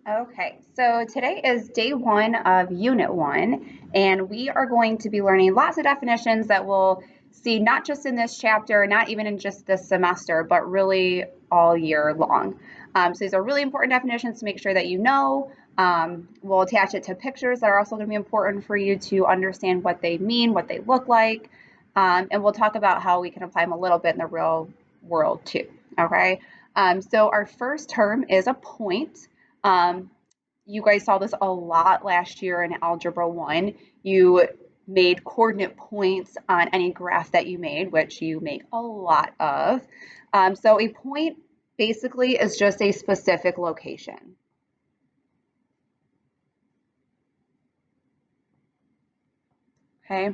Okay, so today is day one of Unit 1, and we are going to be learning lots of definitions that we'll see not just in this chapter, not even in just this semester, but really all year long. So these are really important definitions to make sure that you know. We'll attach it to pictures that are also going to be important for you to understand what they mean, what they look like, and we'll talk about how we can apply them a little bit in the real world too. Okay, so our first term is a point. Um, you guys saw this a lot last year in Algebra 1. You made coordinate points on any graph that you made, which you make a lot of. So a point basically is just a specific location. Okay.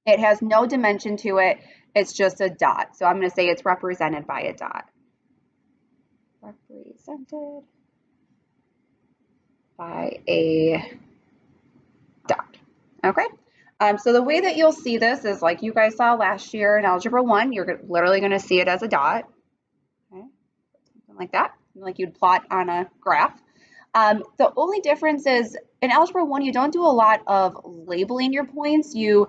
It has no dimension to it. It's just a dot. So I'm going to say it's represented by a dot. Represented by a dot. Okay. So the way that you'll see this is like you guys saw last year in Algebra 1, you're literally going to see it as a dot. Okay. Something like that, like you'd plot on a graph. The only difference is in Algebra 1, you don't do a lot of labeling your points. You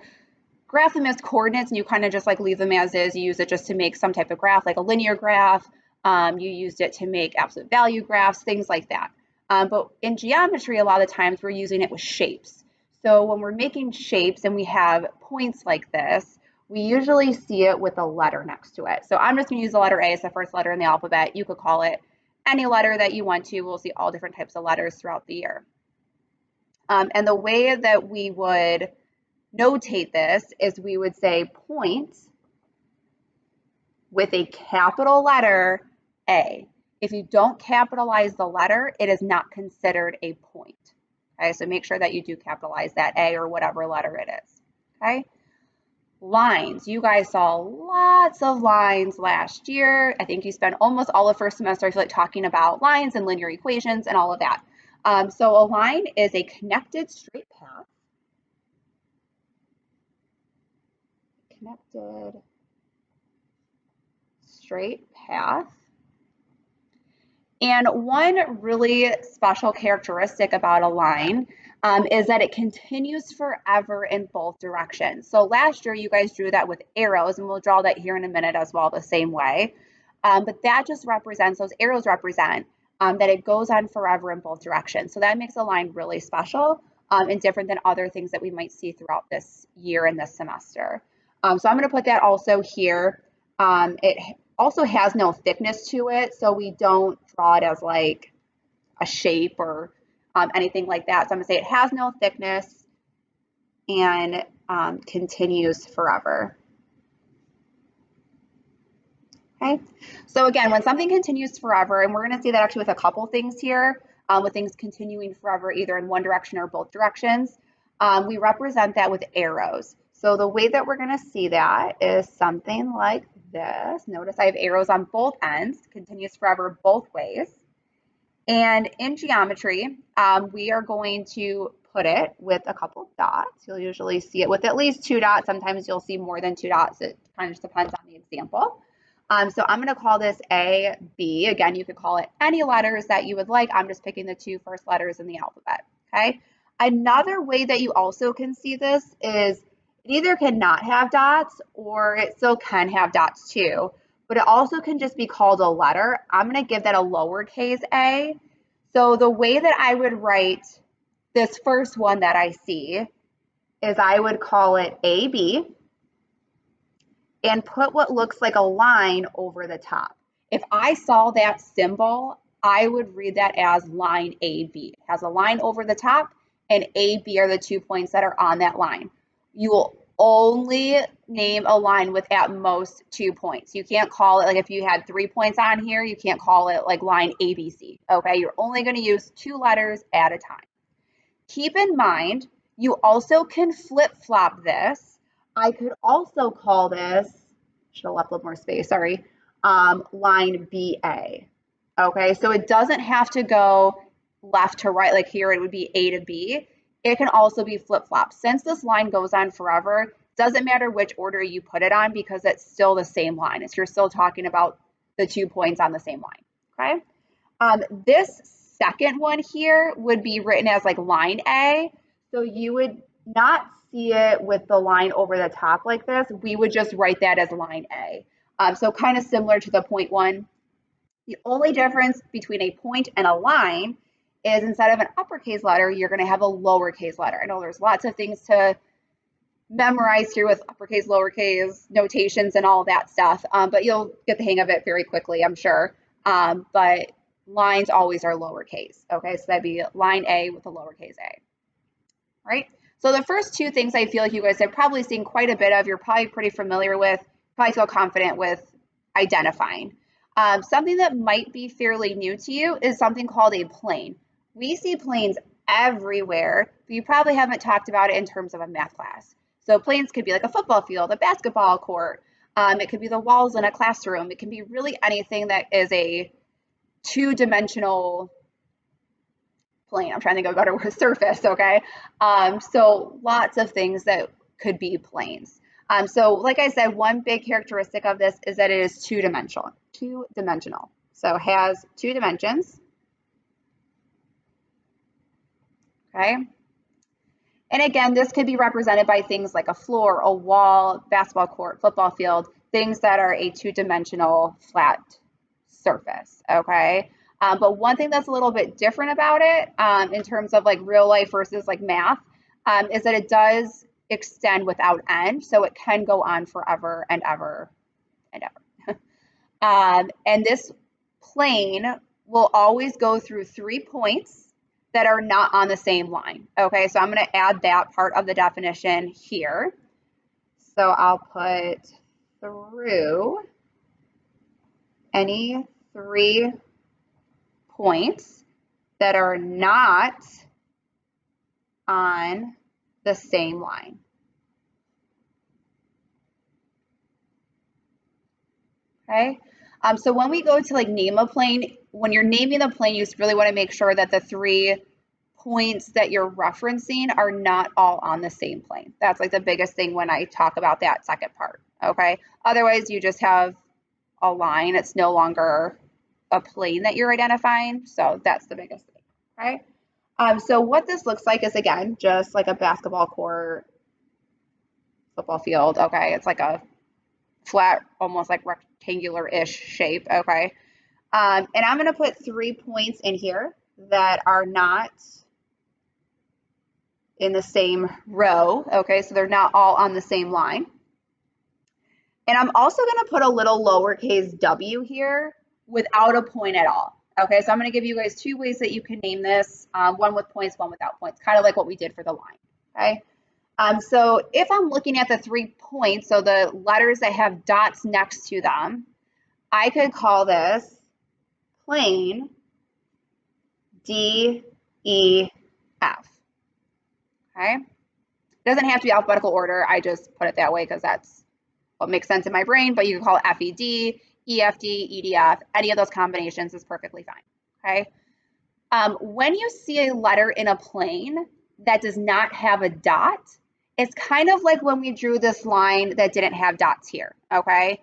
graph them as coordinates and you kind of just like leave them as is. You use it just to make some type of graph, like a linear graph. You used it to make absolute value graphs, things like that. But in geometry, a lot of times we're using it with shapes. So when we're making shapes and we have points like this, we usually see it with a letter next to it. So I'm just going to use the letter A as the first letter in the alphabet. You could call it any letter that you want to. We'll see all different types of letters throughout the year. And the way that we would notate this is we would say point with a capital letter A. If you don't capitalize the letter, it is not considered a point. Okay, so make sure that you do capitalize that A or whatever letter it is. Okay, lines. You guys saw lots of lines last year. I think you spent almost all of first semester, I feel like, talking about lines and linear equations and all of that. So a line is a connected straight path. Connected straight path. And one really special characteristic about a line is that it continues forever in both directions. So last year you guys drew that with arrows, and we'll draw that here in a minute as well the same way. But that just represents, those arrows represent that it goes on forever in both directions. So that makes a line really special and different than other things that we might see throughout this year and this semester. So I'm going to put that also here. It also has no thickness to it, so we don't draw it as like a shape or anything like that. So I'm going to say it has no thickness and continues forever. Okay, so again, when something continues forever, and we're going to see that actually with a couple things here, with things continuing forever either in one direction or both directions, we represent that with arrows. So the way that we're going to see that is something like this. Notice I have arrows on both ends, continues forever both ways. And in geometry, we are going to put it with a couple dots. You'll usually see it with at least 2 dots. Sometimes you'll see more than 2 dots. It kind of just depends on the example. So I'm going to call this A, B. Again, you could call it any letters that you would like. I'm just picking the 2 first letters in the alphabet. Okay. Another way that you also can see this is it either cannot have dots or it still can have dots too, but it also can just be called a letter. I'm going to give that a lowercase a. So the way that I would write this first one that I see is I would call it AB and put what looks like a line over the top. If I saw that symbol, I would read that as line AB. It has a line over the top, and AB are the 2 points that are on that line. You will only name a line with at most 2 points. You can't call it, like if you had 3 points on here, you can't call it like line ABC. Okay, you're only going to use 2 letters at a time. Keep in mind, you also can flip-flop this. I could also call this, should have left a little more space, sorry, line BA. Okay, so it doesn't have to go left to right, like here it would be A to B. It can also be flip-flop. Since this line goes on forever, doesn't matter which order you put it on because it's still the same line. You're still talking about the 2 points on the same line, okay? This second one here would be written as like line A. So you would not see it with the line over the top like this. We would just write that as line A. So kind of similar to the point one. The only difference between a point and a line is instead of an uppercase letter, you're going to have a lowercase letter. I know there's lots of things to memorize here with uppercase, lowercase notations and all that stuff, but you'll get the hang of it very quickly, I'm sure. But lines always are lowercase, okay? So that'd be line A with a lowercase a, right? So the first two things I feel like you guys have probably seen quite a bit of, you're probably pretty familiar with, probably feel confident with identifying. Something that might be fairly new to you is something called a plane. We see planes everywhere, but you probably haven't talked about it in terms of a math class. So planes could be like a football field, a basketball court. It could be the walls in a classroom. It can be really anything that is a two-dimensional plane. I'm trying to think of a better word, surface, okay? So lots of things that could be planes. So like I said, one big characteristic of this is that it is two-dimensional. So it has two dimensions, okay? And again, this could be represented by things like a floor, a wall, basketball court, football field, things that are a two-dimensional flat surface, okay? But one thing that's a little bit different about it in terms of like real life versus like math is that it does extend without end. So it can go on forever and ever and ever. And this plane will always go through 3 points that are not on the same line. Okay, so I'm going to add that part of the definition here. So I'll put through any 3 points that are not on the same line. Okay, so when we go to like name a plane, when you're naming the plane, you really want to make sure that the 3 points that you're referencing are not all on the same plane. That's like the biggest thing when I talk about that second part, okay? Otherwise, you just have a line. It's no longer a plane that you're identifying, so that's the biggest thing, okay? So what this looks like is, again, just like a basketball court, football field, okay? It's like a flat, almost like rectangular-ish shape, okay? And I'm going to put 3 points in here that are not in the same row, okay? So they're not all on the same line. And I'm also going to put a little lowercase w here without a point at all, okay? So I'm going to give you guys 2 ways that you can name this, one with points, one without points, kind of like what we did for the line, okay? So if I'm looking at the 3 points, so the letters that have dots next to them, I could call this plane D, E, F, okay? It doesn't have to be alphabetical order. I just put it that way because that's what makes sense in my brain, but you can call it FED, EFD, EDF, any of those combinations is perfectly fine, okay? When you see a letter in a plane that does not have a dot, it's kind of like when we drew this line that didn't have dots here, okay?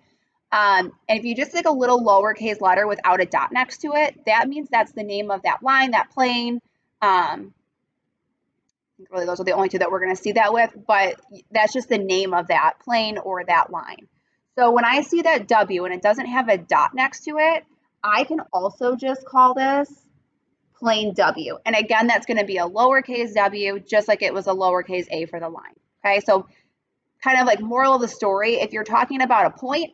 And if you just take a little lowercase letter without a dot next to it, that means that's the name of that line, that plane. Really, those are the only 2 that we're going to see that with, but that's just the name of that plane or that line. So when I see that W and it doesn't have a dot next to it, I can also just call this plane W. And again, that's going to be a lowercase w, just like it was a lowercase a for the line. Okay, so kind of like moral of the story, if you're talking about a point,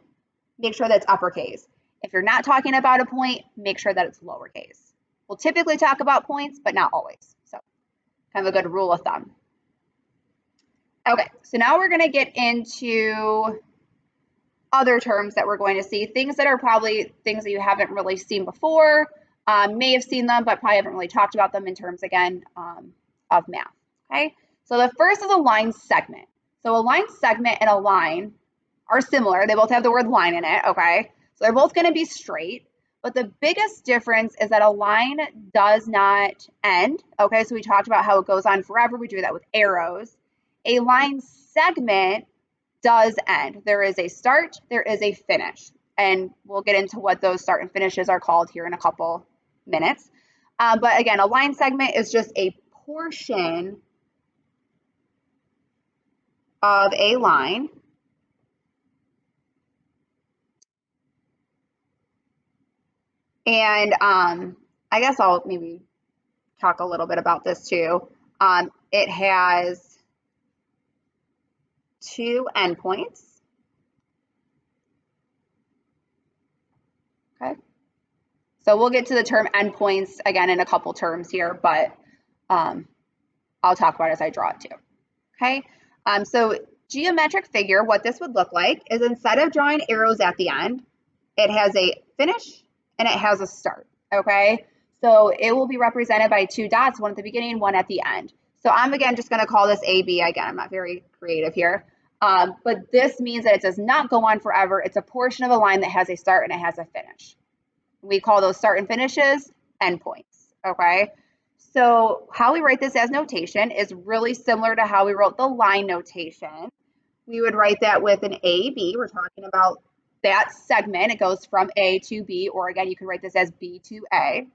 make sure that's uppercase. If you're not talking about a point, make sure that it's lowercase. We'll typically talk about points, but not always. So kind of a good rule of thumb. Okay, so now we're going to get into other terms that we're going to see, things that are probably things that you haven't really seen before, may have seen them, but probably haven't really talked about them in terms, again, of math, okay? So the first is a line segment. So a line segment and a line are similar. They both have the word line in it, okay? So they're both going to be straight, but the biggest difference is that a line does not end, okay? So we talked about how it goes on forever. We do that with arrows. A line segment does end. There is a start, there is a finish, and we'll get into what those start and finishes are called here in a couple minutes. But again, a line segment is just a portion of a line. And I guess I'll maybe talk a little bit about this too. It has two endpoints. Okay. So we'll get to the term endpoints again in a couple terms here, but I'll talk about it as I draw it too. Okay. So geometric figure, what this would look like is instead of drawing arrows at the end, it has a finish and it has a start. Okay. So it will be represented by two dots, one at the beginning, one at the end. So I'm again just going to call this AB. Again, I'm not very creative here. But this means that it does not go on forever. It's a portion of a line that has a start and it has a finish. We call those start and finishes endpoints. Okay. So how we write this as notation is really similar to how we wrote the line notation. We would write that with an AB. We're talking about that segment. It goes from A to B, or again, you can write this as B to A.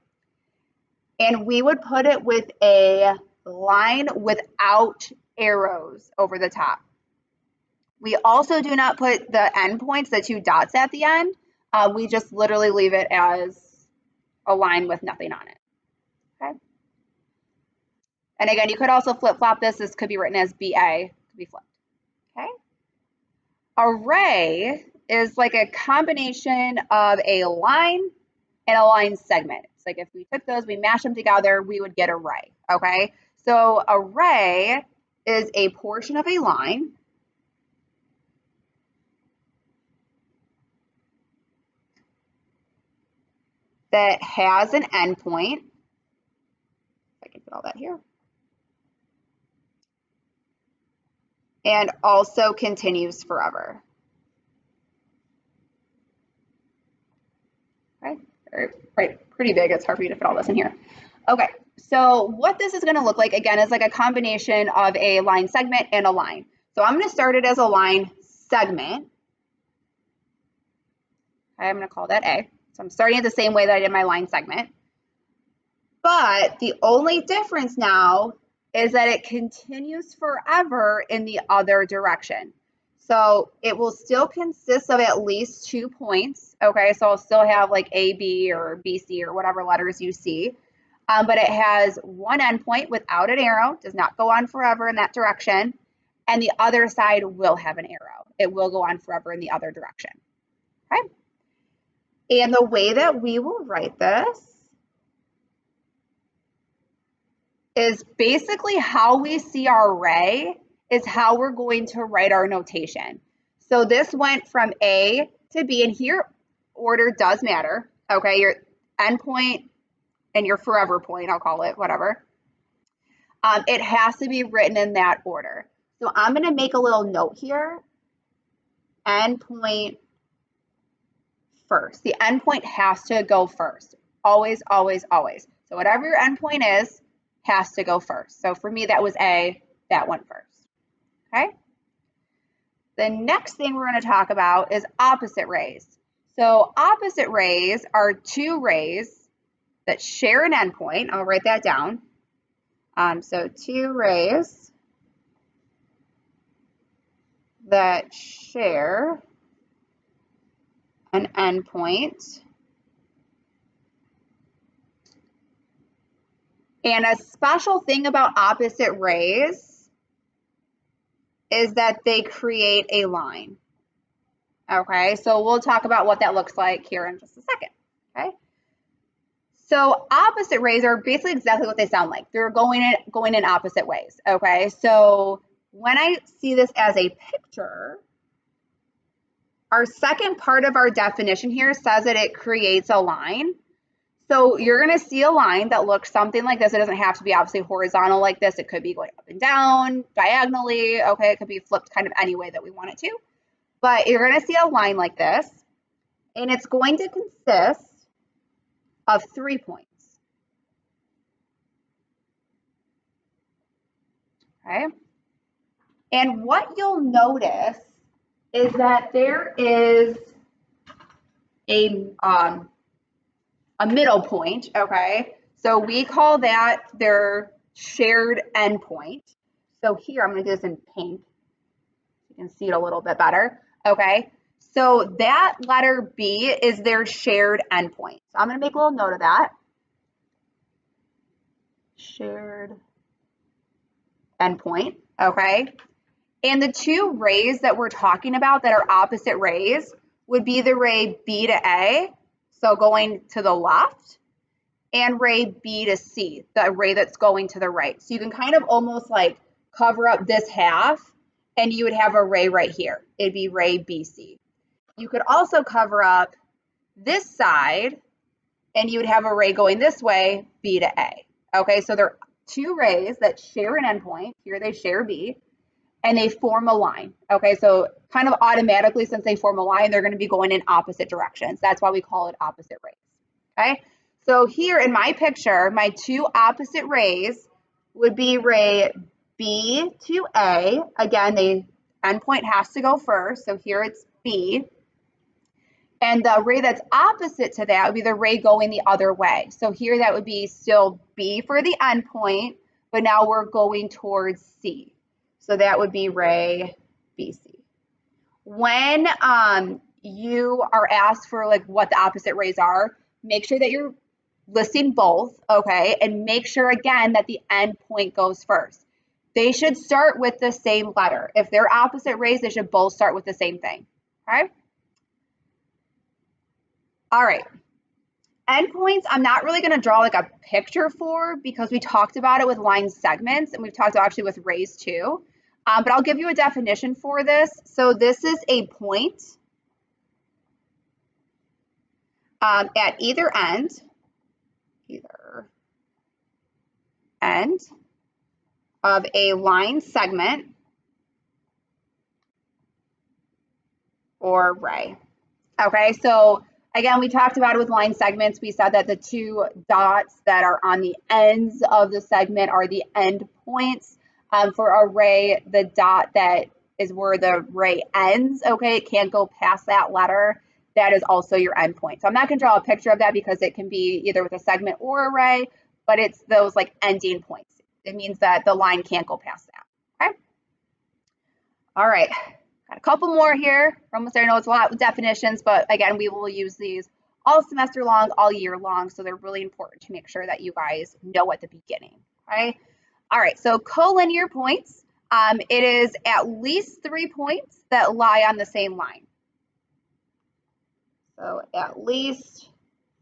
And we would put it with a line without arrows over the top. We also do not put the endpoints, the two dots at the end. We just literally leave it as a line with nothing on it. Okay. And again, you could also flip-flop this. This could be written as BA, could be flipped. Okay. Array is like a combination of a line and a line segment. It's like if we took those, we mash them together, we would get array. Okay. So array is a portion of a line that has an endpoint. I can put all that here. And also continues forever. Okay, right, pretty big. It's hard for you to fit all this in here. Okay, so what this is going to look like, again, is like a combination of a line segment and a line. So I'm going to start it as a line segment. Okay, I'm going to call that A. So I'm starting it the same way that I did my line segment. But the only difference now is that it continues forever in the other direction. So it will still consist of at least 2 points. Okay, so I'll still have like AB or BC or whatever letters you see. But it has one endpoint without an arrow, does not go on forever in that direction. And the other side will have an arrow. It will go on forever in the other direction. Okay. And the way that we will write this is basically how we see our array is how we're going to write our notation. So this went from A to B, and here order does matter. Okay, your endpoint and your forever point, I'll call it, whatever. It has to be written in that order. So I'm going to make a little note here. Endpoint first. The endpoint has to go first. Always, always, always. So whatever your endpoint is, has to go first. So for me, that was A, that went first. Okay. The next thing we're going to talk about is opposite rays. So opposite rays are two rays that share an endpoint. I'll write that down. So two rays that share an endpoint. And a special thing about opposite rays is that they create a line. Okay, so we'll talk about what that looks like here in just a second. Okay, so opposite rays are basically exactly what they sound like. They're going in opposite ways. Okay, so when I see this as a picture, our second part of our definition here says that it creates a line. So you're going to see a line that looks something like this. It doesn't have to be obviously horizontal like this. It could be going up and down, diagonally. Okay, it could be flipped kind of any way that we want it to. But you're going to see a line like this, and it's going to consist of 3 points. Okay, and what you'll notice is that there is a middle point. Okay, So we call that their shared endpoint. So here, I'm going to do this in pink. You can see it a little bit better. Okay. So that letter B is their shared endpoint. So I'm going to make a little note of that. Shared endpoint. Okay. And the two rays that we're talking about that are opposite rays would be the ray B to A, so going to the left, and ray B to C, the ray that's going to the right. So you can kind of almost like cover up this half, and you would have a ray right here. It'd be ray BC. You could also cover up this side, and you would have a ray going this way, B to A. Okay, so they're two rays that share an endpoint. Here they share B, and they form a line. Okay, so kind of automatically, since they form a line, they're going to be going in opposite directions. That's why we call it opposite rays. Okay, so here in my picture, my two opposite rays would be ray B to A. Again, the endpoint has to go first, so here it's B. And the ray that's opposite to that would be the ray going the other way. So here that would be still B for the endpoint, but now we're going towards C. So that would be ray BC. When you are asked for like what the opposite rays are, make sure that you're listing both, okay? And make sure again that the endpoint goes first. They should start with the same letter. If they're opposite rays, they should both start with the same thing, okay? All right. Endpoints, I'm not really going to draw like a picture for because we talked about it with line segments and we've talked actually with rays too. But I'll give you a definition for this. So this is a point at either end of a line segment or ray. Okay, so again, we talked about it with line segments. We said that the two dots that are on the ends of the segment are the end points. For a ray, the dot that is where the ray ends, okay, it can't go past that letter. That is also your end point. So I'm not going to draw a picture of that because it can be either with a segment or a ray, but it's those like ending points. It means that the line can't go past that, okay? All right. Got a couple more here. We're almost there. I know it's a lot with definitions, but again, we will use these all semester long, all year long, so they're really important to make sure that you guys know at the beginning, okay? All right, so collinear points. It is at least 3 points that lie on the same line. So at least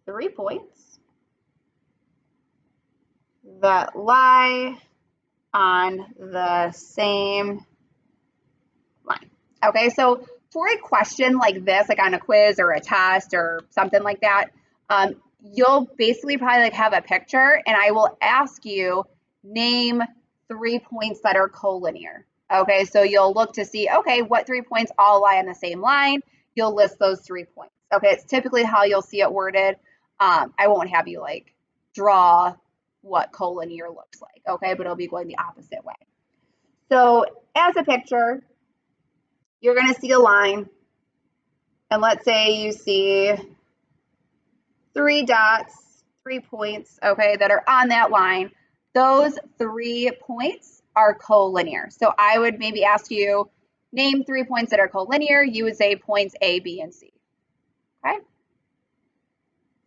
3 points that lie on the same line. Okay, so for a question like this, like on a quiz or a test or something like that, you'll basically probably like have a picture and I will ask you, name 3 points that are collinear. Okay, so you'll look to see, okay, what 3 points all lie on the same line. You'll list those 3 points. Okay, it's typically how you'll see it worded. I won't have you like draw what collinear looks like, okay, but it'll be going the opposite way. So as a picture, you're going to see a line, and let's say you see 3 dots, 3 points, okay, that are on that line. Those 3 points are collinear. So I would maybe ask you, name 3 points that are collinear. You would say points A, B, and C, okay?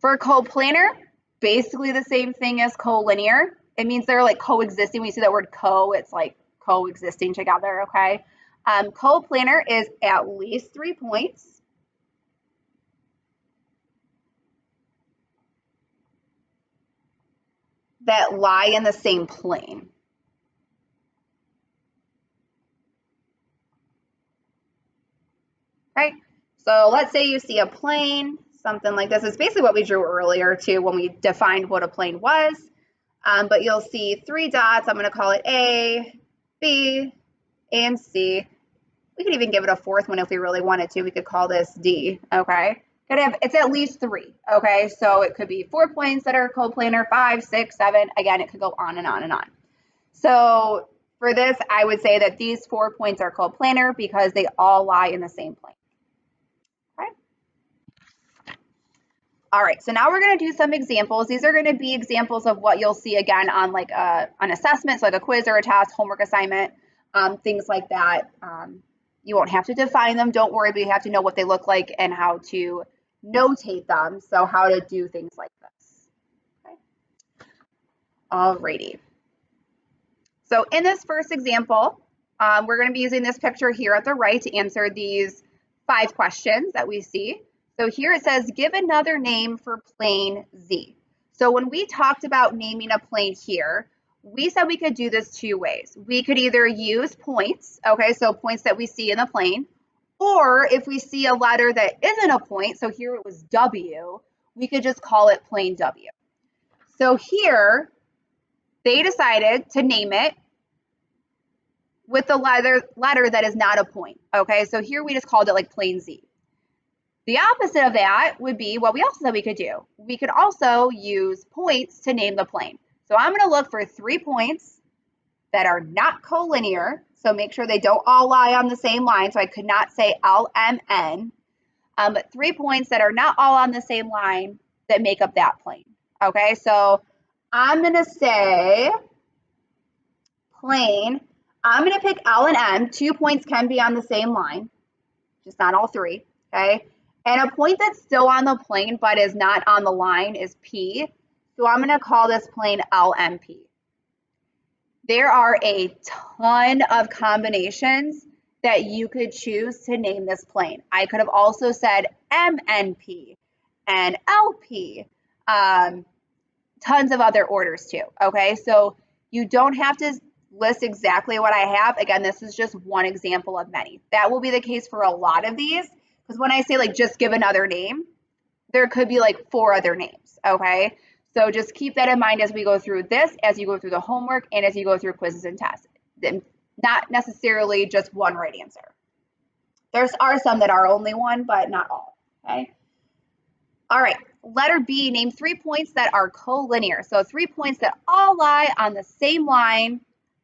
For coplanar, basically the same thing as collinear. It means they're like coexisting. When you see that word co, it's like coexisting together, okay? Coplanar is at least 3 points that lie in the same plane. Right? So let's say you see a plane, something like this. It's basically what we drew earlier too when we defined what a plane was. But you'll see 3 dots. I'm going to call it A, B, and C. We could even give it a 4th one if we really wanted to. We could call this D, okay? It's at least 3, okay? So it could be 4 points that are coplanar, 5, 6, 7. Again, it could go on and on and on. So for this, I would say that these 4 points are coplanar because they all lie in the same plane, okay? All right, so now we're going to do some examples. These are going to be examples of what you'll see again on like an assessment, so like a quiz or a task, homework assignment, things like that. You won't have to define them, don't worry, but you have to know what they look like and how to notate them, so how to do things like this. Okay. Alrighty. So in this first example, we're going to be using this picture here at the right to answer these 5 questions that we see. So here it says, give another name for plane Z. So when we talked about naming a plane here, we said we could do this 2 ways. We could either use points, okay, so points that we see in the plane, or if we see a letter that isn't a point, so here it was W, we could just call it plane W. So here, they decided to name it with the letter that is not a point, okay? So here we just called it like plane Z. The opposite of that would be what we also said we could do. We could also use points to name the plane. So I'm gonna look for 3 points that are not collinear, so make sure they don't all lie on the same line, so I could not say LMN, but 3 points that are not all on the same line that make up that plane, okay? So I'm gonna say plane, I'm gonna pick L and M, 2 points can be on the same line, just not all 3, okay? And a point that's still on the plane but is not on the line is P. So I'm going to call this plane LMP. There are a ton of combinations that you could choose to name this plane. I could have also said MNP and LP, tons of other orders too, okay? So you don't have to list exactly what I have. Again, this is just one example of many. That will be the case for a lot of these. Because when I say like just give another name, there could be like 4 other names, okay? So just keep that in mind as we go through this, as you go through the homework, and as you go through quizzes and tests. Not necessarily just one right answer. There are some that are only one, but not all, okay? All right, letter B, name 3 points that are collinear. So 3 points that all lie on the same line.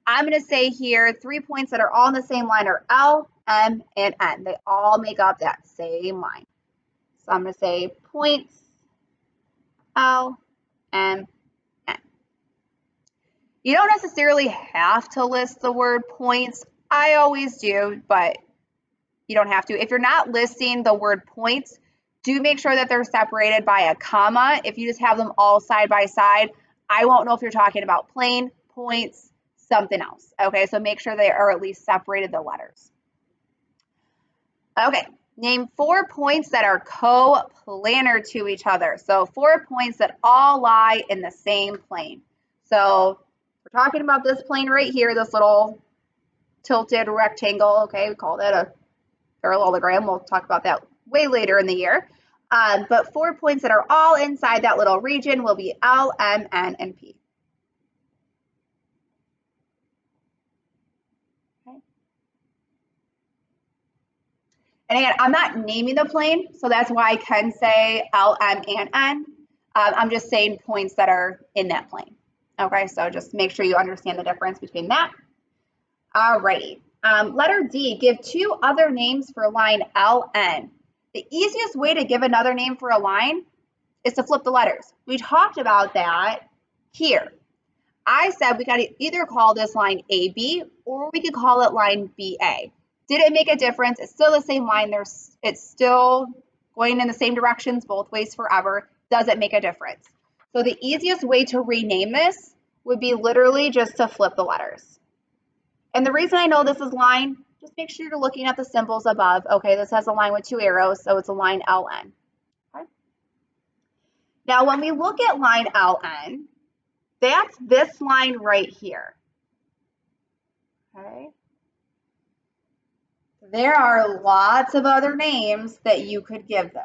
I'm going to say here 3 points that are all on the same line are L, M, and N. They all make up that same line. So I'm going to say points, L, M, N. You don't necessarily have to list the word points. I always do, but you don't have to. If you're not listing the word points, do make sure that they're separated by a comma. If you just have them all side by side, I won't know if you're talking about plane, points, something else. Okay, so make sure they are at least separated the letters. Okay, name 4 points that are coplanar to each other. So 4 points that all lie in the same plane. So we're talking about this plane right here, this little tilted rectangle. Okay, we call that a parallelogram. We'll talk about that way later in the year. But 4 points that are all inside that little region will be L, M, N, and P. Okay. And again, I'm not naming the plane, so that's why I can say L, M, and N. I'm just saying points that are in that plane. Okay, so just make sure you understand the difference between that. Alrighty. Letter D, give 2 other names for line LN. The easiest way to give another name for a line is to flip the letters. We talked about that here. I said we got to either call this line AB or we could call it line BA. Did it make a difference? It's still the same line. It's still going in the same directions both ways forever. Does it make a difference? So the easiest way to rename this would be literally just to flip the letters. And the reason I know this is line, just make sure you're looking at the symbols above. Okay, this has a line with 2 arrows, so it's a line LN. Okay. Now, when we look at line LN, that's this line right here. Okay. There are lots of other names that you could give this.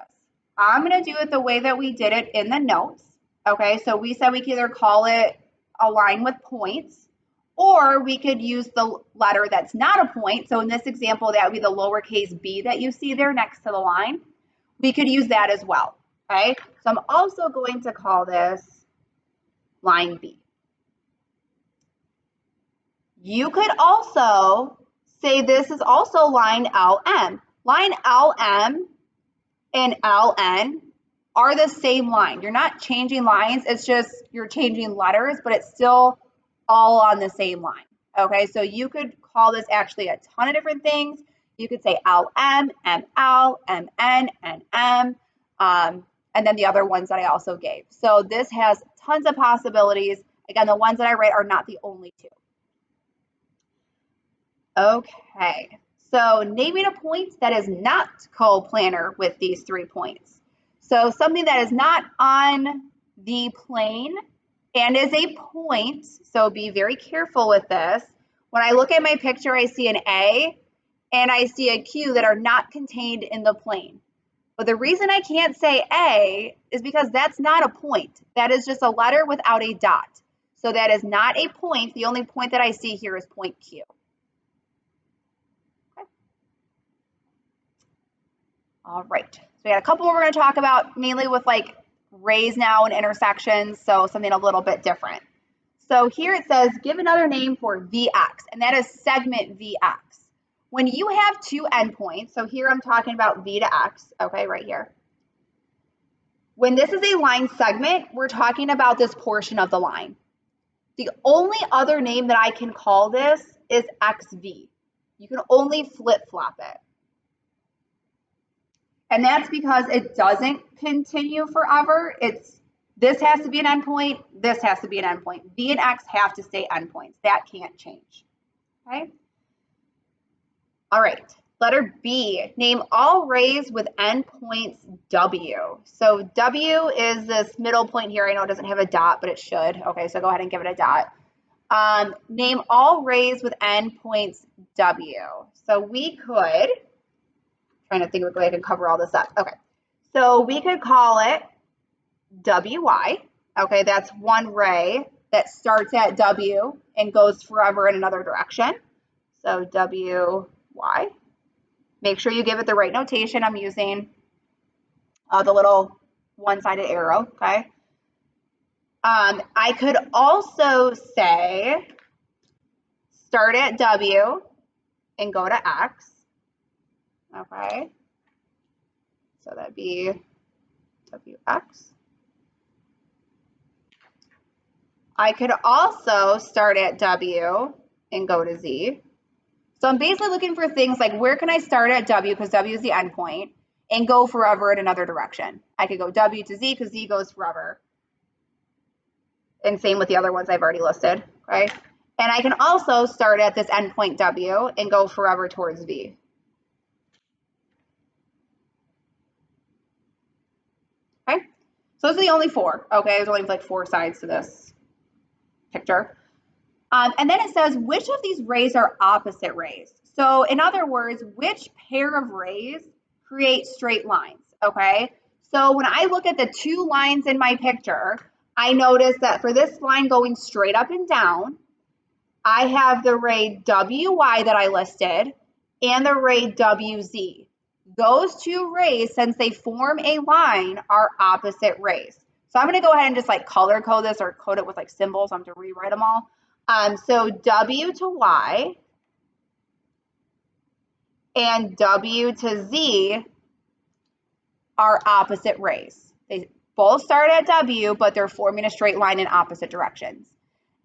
I'm going to do it the way that we did it in the notes. Okay, so we said we could either call it a line with points, or we could use the letter that's not a point. So in this example, that would be the lowercase b that you see there next to the line. We could use that as well, okay? So I'm also going to call this line B. You could also say this is also line LM. Line LM and LN are the same line. You're not changing lines, it's just you're changing letters, but it's still all on the same line. Okay, so you could call this actually a ton of different things. You could say LM, ML, MN, NM, and then the other ones that I also gave. So this has tons of possibilities. Again, the ones that I write are not the only two. Okay, so naming a point that is not coplanar with these 3 points. So something that is not on the plane and is a point, so be very careful with this. When I look at my picture, I see an A and I see a Q that are not contained in the plane. But the reason I can't say A is because that's not a point. That is just a letter without a dot. So that is not a point. The only point that I see here is point Q. Okay. All right. So we got a couple we're going to talk about, mainly with like rays now and intersections, so something a little bit different. So here it says, give another name for VX, and that is segment VX. When you have 2 endpoints, so here I'm talking about V to X, okay, right here. When this is a line segment, we're talking about this portion of the line. The only other name that I can call this is XV. You can only flip-flop it. And that's because it doesn't continue forever. This has to be an endpoint, this has to be an endpoint. V and X have to stay endpoints. That can't change. Okay? All right, letter B, name all rays with endpoints W. So W is this middle point here. I know it doesn't have a dot, but it should. Okay, so go ahead and give it a dot. Name all rays with endpoints W. So we could, trying to think of a way I can cover all this up. Okay, so we could call it WY. Okay, that's one ray that starts at W and goes forever in another direction. So WY. Make sure you give it the right notation. I'm using the little one-sided arrow, okay? I could also say start at W and go to X, okay? So that'd be WX. I could also start at W and go to Z. So I'm basically looking for things like where can I start at W because W is the endpoint and go forever in another direction. I could go W to Z because Z goes forever. And same with the other ones I've already listed, okay? And I can also start at this endpoint W and go forever towards V. Okay, so those are the only 4, okay? There's only like 4 sides to this picture. And then it says, which of these rays are opposite rays? So in other words, which pair of rays create straight lines, okay? So when I look at the 2 lines in my picture, I notice that for this line going straight up and down, I have the ray WY that I listed and the ray WZ. Those 2 rays, since they form a line, are opposite rays. So I'm going to go ahead and just like color code this or code it with like symbols. I have to rewrite them all. So W to Y and W to Z are opposite rays. They both start at W, but they're forming a straight line in opposite directions.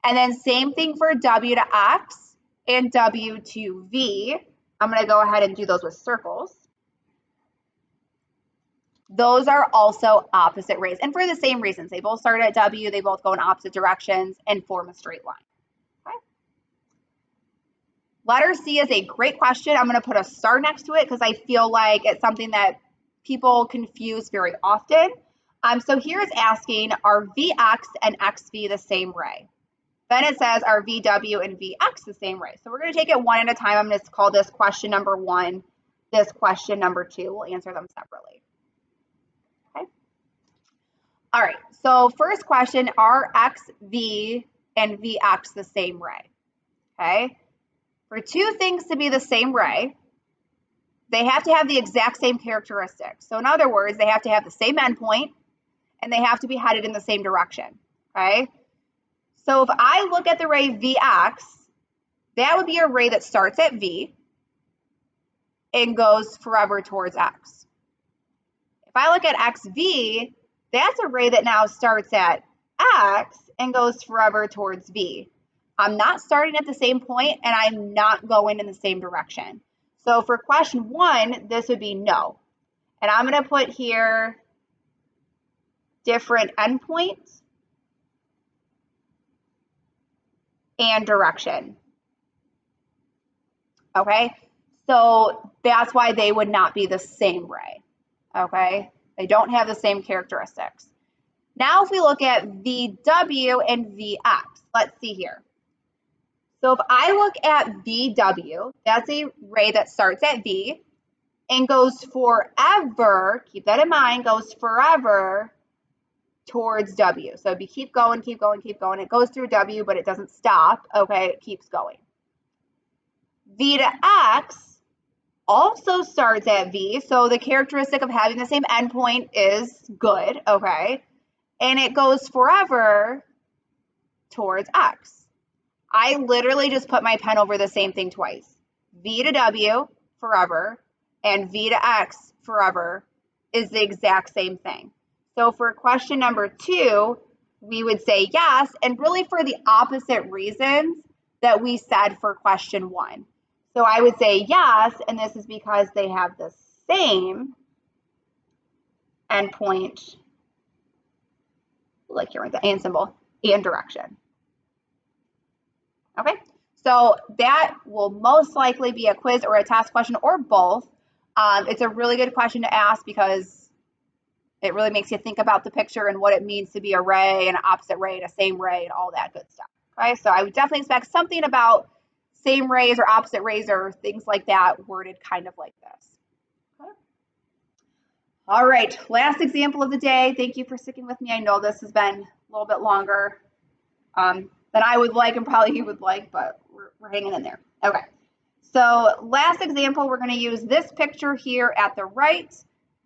And then same thing for W to X and W to V. I'm going to go ahead and do those with circles. Those are also opposite rays. And for the same reasons, they both start at W, they both go in opposite directions and form a straight line. Letter C is a great question. I'm going to put a star next to it because I feel like it's something that people confuse very often. So here it's asking, are VX and XV the same ray? Then it says, are VW and VX the same ray? So we're going to take it one at a time. I'm going to call this question number 1, this question number 2. We'll answer them separately. Okay. All right. So first question, are XV and VX the same ray? Okay. For 2 things to be the same ray, they have to have the exact same characteristics. So in other words, they have to have the same endpoint and they have to be headed in the same direction, okay? So if I look at the ray VX, that would be a ray that starts at V and goes forever towards X. If I look at XV, That's a ray that now starts at X and goes forever towards V. I'm not starting at the same point and I'm not going in the same direction. So for question 1, this would be no. And I'm going to put here different endpoints and direction. Okay, so that's why they would not be the same ray. Okay, they don't have the same characteristics. Now if we look at VW and VX, let's see here. So if I look at VW, that's a ray that starts at V and goes forever, keep that in mind, goes forever towards W. So if you keep going, keep going, keep going, it goes through W, but it doesn't stop, okay, it keeps going. V to X also starts at V, so the characteristic of having the same endpoint is good, okay, and it goes forever towards X. I literally just put my pen over the same thing twice. V to W, forever, and V to X, forever, is the exact same thing. So for question number 2, we would say yes, and really for the opposite reasons that we said for question 1. So I would say yes, and this is because they have the same endpoint, like here with the and symbol, and direction. Okay, so that will most likely be a quiz or a test question or both. It's a really good question to ask because it really makes you think about the picture and what it means to be a ray and an opposite ray and a same ray and all that good stuff. Okay, so I would definitely expect something about same rays or opposite rays or things like that worded kind of like this. Okay. All right, last example of the day. Thank you for sticking with me. I know this has been a little bit longer than I would like and probably you would like, but we're hanging in there. Okay, so last example, we're going to use this picture here at the right.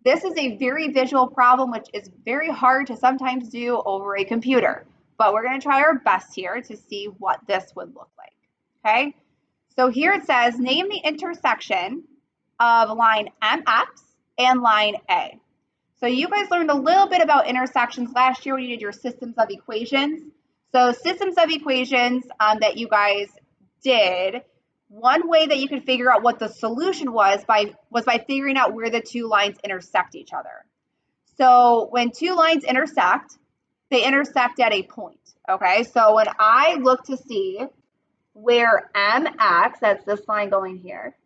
This is a very visual problem, which is very hard to sometimes do over a computer, but we're going to try our best here to see what this would look like. Okay, so here it says, name the intersection of line MX and line A. So you guys learned a little bit about intersections last year when you did your systems of equations. So systems of equations that you guys did, one way that you could figure out what the solution was by figuring out where the two lines intersect each other. So when two lines intersect, they intersect at a point. Okay, so when I look to see where MX, that's this line going here,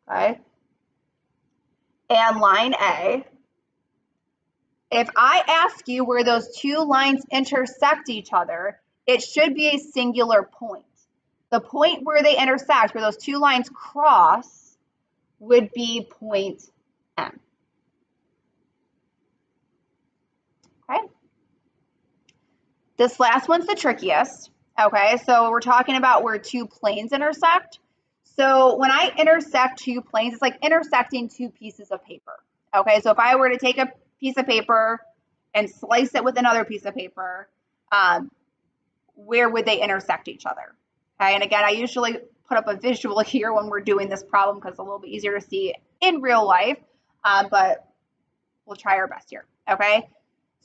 okay, and line A, if I ask you where those two lines intersect each other, it should be a singular point. The point where they intersect, where those two lines cross, would be point M. Okay. This last one's the trickiest. Okay, so we're talking about where two planes intersect. So when I intersect two planes, it's like intersecting two pieces of paper. Okay, so if I were to take a piece of paper and slice it with another piece of paper, where would they intersect each other? Okay, and again, I usually put up a visual here when we're doing this problem because it's a little bit easier to see in real life, but we'll try our best here. Okay,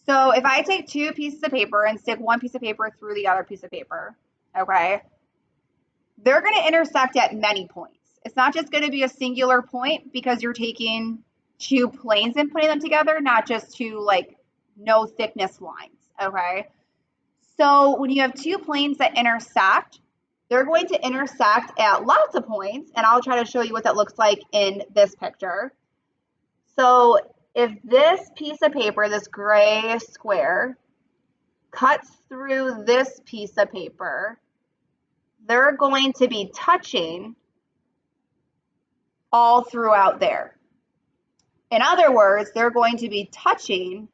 so if I take two pieces of paper and stick one piece of paper through the other piece of paper, okay, they're going to intersect at many points. It's not just going to be a singular point because you're taking two planes and putting them together, not just two like no thickness lines, okay? So when you have two planes that intersect, they're going to intersect at lots of points, and I'll try to show you what that looks like in this picture. So if this piece of paper, this gray square, cuts through this piece of paper, they're going to be touching all throughout there. In other words, they're going to be touching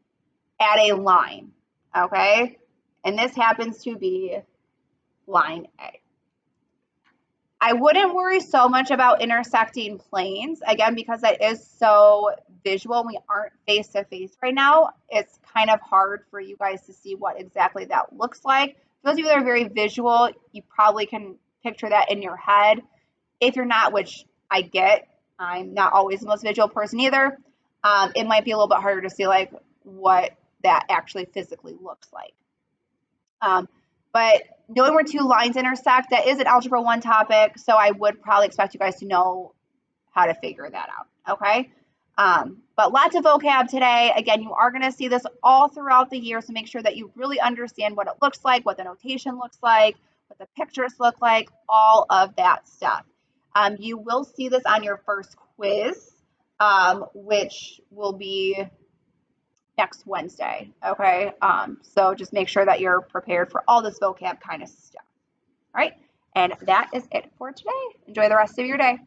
at a line, okay? And this happens to be line A. I wouldn't worry so much about intersecting planes, again, because that is so visual. We aren't face to face right now. It's kind of hard for you guys to see what exactly that looks like. For those of you that are very visual, you probably can picture that in your head. If you're not, which I get, I'm not always the most visual person either. It might be a little bit harder to see like what that actually physically looks like. But knowing where two lines intersect, that is an Algebra 1 topic, so I would probably expect you guys to know how to figure that out, okay? But lots of vocab today. Again, you are going to see this all throughout the year, so make sure that you really understand what it looks like, what the notation looks like, what the pictures look like, all of that stuff. You will see this on your first quiz, which will be next Wednesday, okay? So just make sure that you're prepared for all this vocab kind of stuff, all right? And that is it for today. Enjoy the rest of your day.